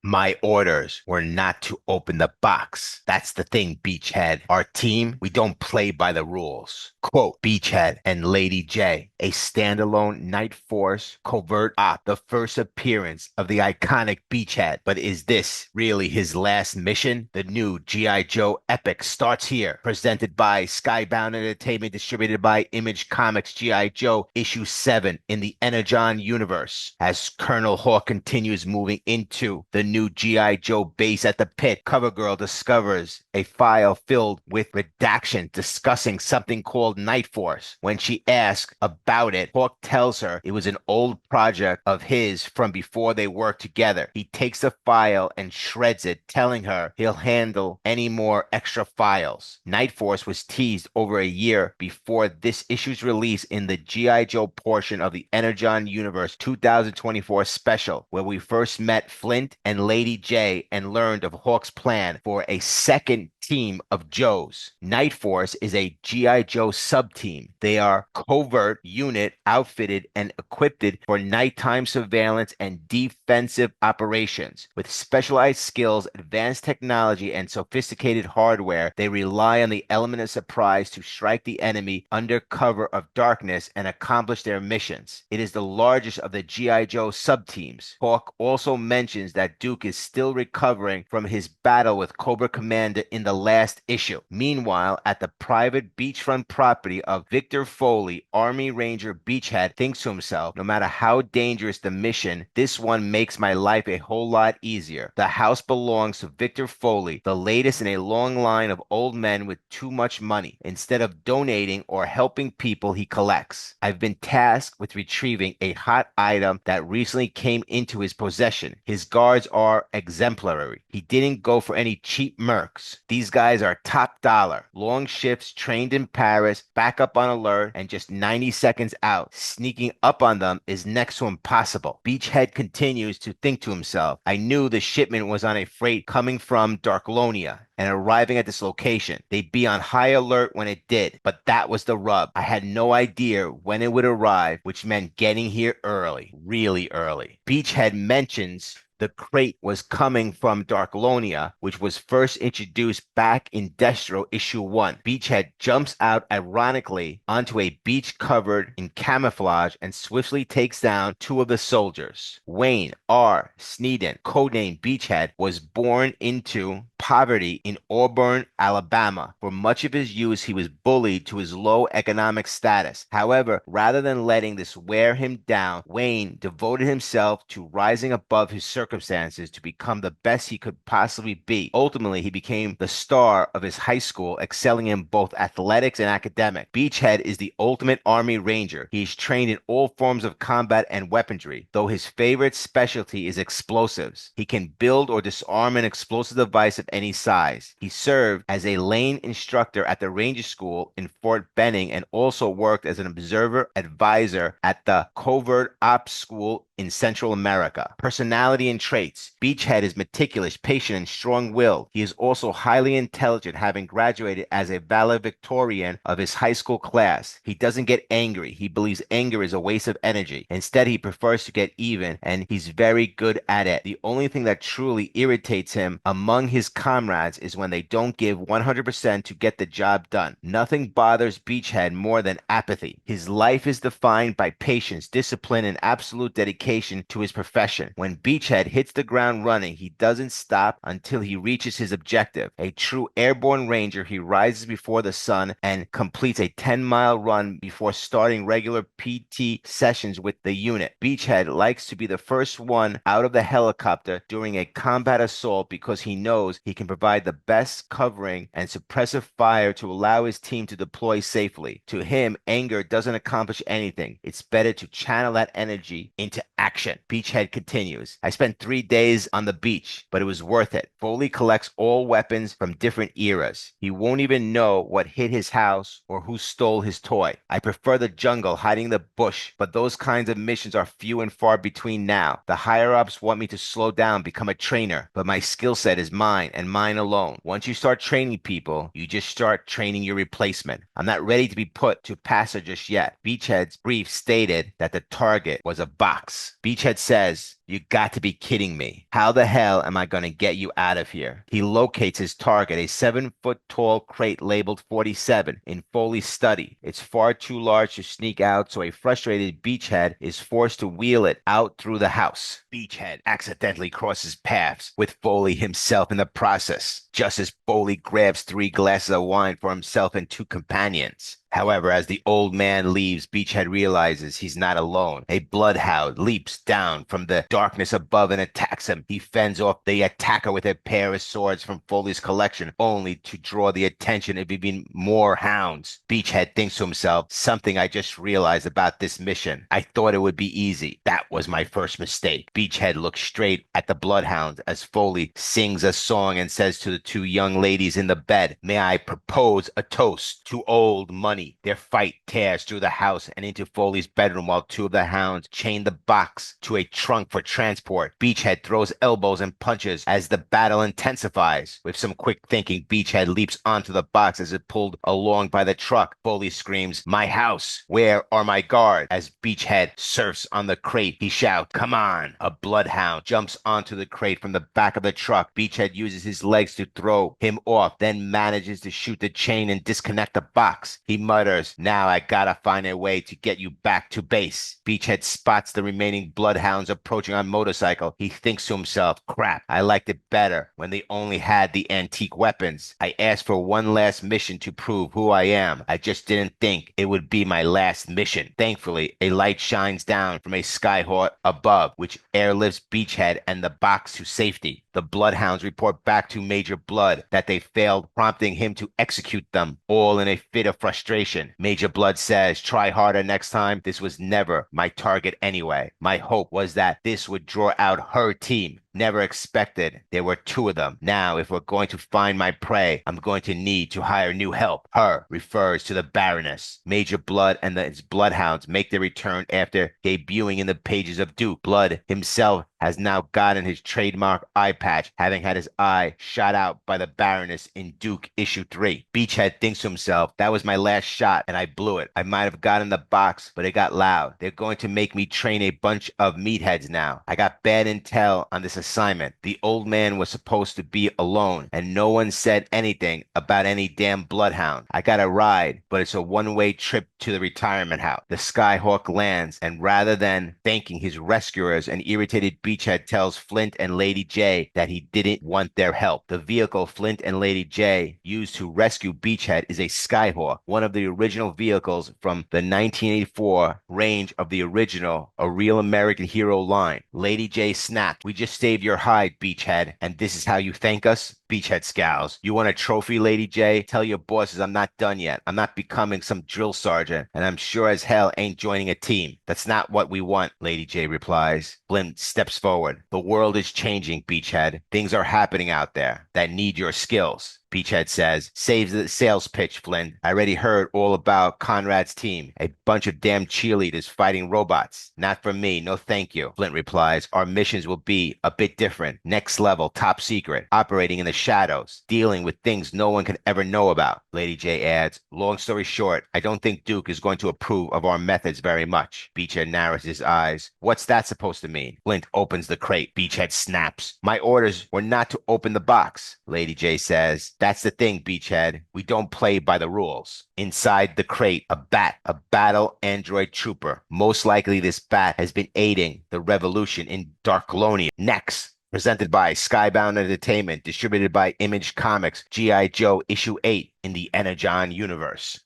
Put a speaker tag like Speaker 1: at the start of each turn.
Speaker 1: My orders were not to open the box. That's the thing, Beachhead. Our team, we don't play by the rules. Quote, Beachhead and Lady Jaye, a standalone Night Force covert op, the first appearance of the iconic Beachhead. But is this really his last mission? The new G.I. Joe epic starts here, presented by Skybound Entertainment, distributed by Image Comics. G.I. Joe issue 7 in the Energon Universe. As Colonel Hawk continues moving into the new G.I. Joe base at the pit, CoverGirl discovers a file filled with redactions discussing something called Night Force. When she asks about it, Hawk tells her it was an old project of his from before they worked together. He takes the file and shreds it, telling her he'll handle any more extra files. Night Force was teased over a year before this issue's release in the G.I. Joe portion of the Energon Universe 2024 special, where we first met Flint and Lady Jaye and learned of Hawk's plan for a second team of Joes. Night Force is a G.I. Joe sub-team. They are covert unit outfitted and equipped for nighttime surveillance and defensive operations. With specialized skills, advanced technology, and sophisticated hardware, they rely on the element of surprise to strike the enemy under cover of darkness and accomplish their missions. It is the largest of the G.I. Joe sub-teams. Hawk also mentions that Duke is still recovering from his battle with Cobra Commander in the last issue. Meanwhile, at the private beachfront property of Victor Foley, Army Ranger Beachhead thinks to himself, no matter how dangerous the mission, this one makes my life a whole lot easier. The house belongs to Victor Foley, the latest in a long line of old men with too much money. Instead of donating or helping people he collects, I've been tasked with retrieving a hot item that recently came into his possession. His guards are exemplary. He didn't go for any cheap mercs. These guys are top dollar. Long shifts, trained in Paris, backup on alert, and just 90 seconds out. Sneaking up on them is next to impossible. Beachhead continues to think to himself, I knew the shipment was on a freight coming from Darklonia and arriving at this location. They'd be on high alert when it did, but that was the rub. I had no idea when it would arrive, which meant getting here early, really early. Beachhead mentions the crate was coming from Darklonia, which was first introduced back in Destro issue 1. Beachhead jumps out ironically onto a beach covered in camouflage and swiftly takes down two of the soldiers. Wayne R. Sneeden, codenamed Beachhead, was born into poverty in Auburn, Alabama. For much of his youth, he was bullied to his low economic status. However, rather than letting this wear him down, Wayne devoted himself to rising above his circumstances to become the best he could possibly be. Ultimately, he became the star of his high school, excelling in both athletics and academic. Beachhead is the ultimate Army Ranger. He is trained in all forms of combat and weaponry, though his favorite specialty is explosives. He can build or disarm an explosive device of any size. He served as a lane instructor at the Ranger School in Fort Benning and also worked as an observer advisor at the Covert Ops School in Central America. Personality and traits. Beachhead is meticulous, patient, and strong-willed. He is also highly intelligent, having graduated as a valedictorian of his high school class. He doesn't get angry. He believes anger is a waste of energy. Instead, he prefers to get even, and he's very good at it. The only thing that truly irritates him among his comrades is when they don't give 100% to get the job done. Nothing bothers Beachhead more than apathy. His life is defined by patience, discipline, and absolute dedication to his profession. When Beachhead hits the ground running, he doesn't stop until he reaches his objective. A true airborne ranger, he rises before the sun and completes a 10-mile run before starting regular PT sessions with the unit. Beachhead likes to be the first one out of the helicopter during a combat assault because he knows he can provide the best covering and suppressive fire to allow his team to deploy safely. To him, anger doesn't accomplish anything. It's better to channel that energy into action. Beachhead continues. I spent 3 days on the beach, but it was worth it. Foley collects all weapons from different eras. He won't even know what hit his house or who stole his toy. I prefer the jungle, hiding in the bush, but those kinds of missions are few and far between now. The higher-ups want me to slow down, become a trainer, but my skill set is mine and mine alone. Once you start training people, you just start training your replacement. I'm not ready to be put to passer just yet. Beachhead's brief stated that the target was a box. Beachhead says, You got to be kidding me. How the hell am I going to get you out of here? He locates his target, a 7-foot tall crate labeled 47 in Foley's study. It's far too large to sneak out, so a frustrated Beachhead is forced to wheel it out through the house. Beachhead accidentally crosses paths with Foley himself in the process, just as Foley grabs 3 glasses of wine for himself and 2 companions. However, as the old man leaves, Beachhead realizes he's not alone. A bloodhound leaps down from the darkness above and attacks him. He fends off the attacker with a pair of swords from Foley's collection, only to draw the attention of even more hounds. Beachhead thinks to himself, something I just realized about this mission. I thought it would be easy. That was my first mistake. Beachhead looks straight at the bloodhounds as Foley sings a song and says to the 2 young ladies in the bed, "May I propose a toast to old money?" Their fight tears through the house and into Foley's bedroom while 2 of the hounds chain the box to a trunk for transport. Beachhead throws elbows and punches as the battle intensifies. With some quick thinking, Beachhead leaps onto the box as it pulled along by the truck. Foley screams, "My house! Where are my guards?" As Beachhead surfs on the crate, he shouts, "Come on!" A bloodhound jumps onto the crate from the back of the truck. Beachhead uses his legs to throw him off, then manages to shoot the chain and disconnect the box. He mutters, "Now I gotta find a way to get you back to base." Beachhead spots the remaining bloodhounds approaching on motorcycle. He thinks to himself, crap, I liked it better when they only had the antique weapons. I asked for one last mission to prove who I am. I just didn't think it would be my last mission. Thankfully, a light shines down from a skyhawk above, which airlifts Beachhead and the box to safety. The bloodhounds report back to Major Bludd that they failed, prompting him to execute them, all in a fit of frustration. Major Bludd says, "Try harder next time. This was never my target anyway. My hope was that this would draw out her team. Never expected there were 2 of them. Now, if we're going to find my prey, I'm going to need to hire new help." Her refers to the Baroness. Major Bludd and his bloodhounds make their return after debuting in the pages of Duke. Bludd himself has now gotten his trademark eye patch, having had his eye shot out by the Baroness in Duke issue 3. Beachhead thinks to himself, that was my last shot and I blew it. I might have gotten the box, but it got loud. They're going to make me train a bunch of meatheads now. I got bad intel on this assignment. The old man was supposed to be alone, and no one said anything about any damn bloodhound. I got a ride, but it's a one-way trip to the retirement house. The Skyhawk lands, and rather than thanking his rescuers, an irritated Beachhead tells Flint and Lady Jaye that he didn't want their help. The vehicle Flint and Lady Jaye used to rescue Beachhead is a Skyhawk, one of the original vehicles from the 1984 range of the original A Real American Hero line. Lady Jaye snapped, "We just saved your hide, Beachhead, and this is how you thank us?" Beachhead scowls. "You want a trophy, Lady Jaye? Tell your bosses I'm not done yet. I'm not becoming some drill sergeant, and I'm sure as hell ain't joining a team. That's not what we want," Lady Jaye replies. Flint steps forward. "The world is changing, Beachhead. Things are happening out there that need your skills." Beachhead says, "Save the sales pitch, Flint. I already heard all about Conrad's team. A bunch of damn cheerleaders fighting robots. Not for me, no thank you." Flint replies, "Our missions will be a bit different. Next level, top secret, operating in the shadows, dealing with things no one can ever know about." Lady Jaye adds, "Long story short, I don't think Duke is going to approve of our methods very much." Beachhead narrows his eyes. "What's that supposed to mean?" Flint opens the crate. Beachhead snaps, "My orders were not to open the box." Lady Jaye says, "That's the thing, Beachhead. We don't play by the rules." Inside the crate, a bat, a battle android trooper. Most likely this bat has been aiding the revolution in Darklonia. Next, presented by Skybound Entertainment, distributed by Image Comics, G.I. Joe issue 8 in the Energon Universe.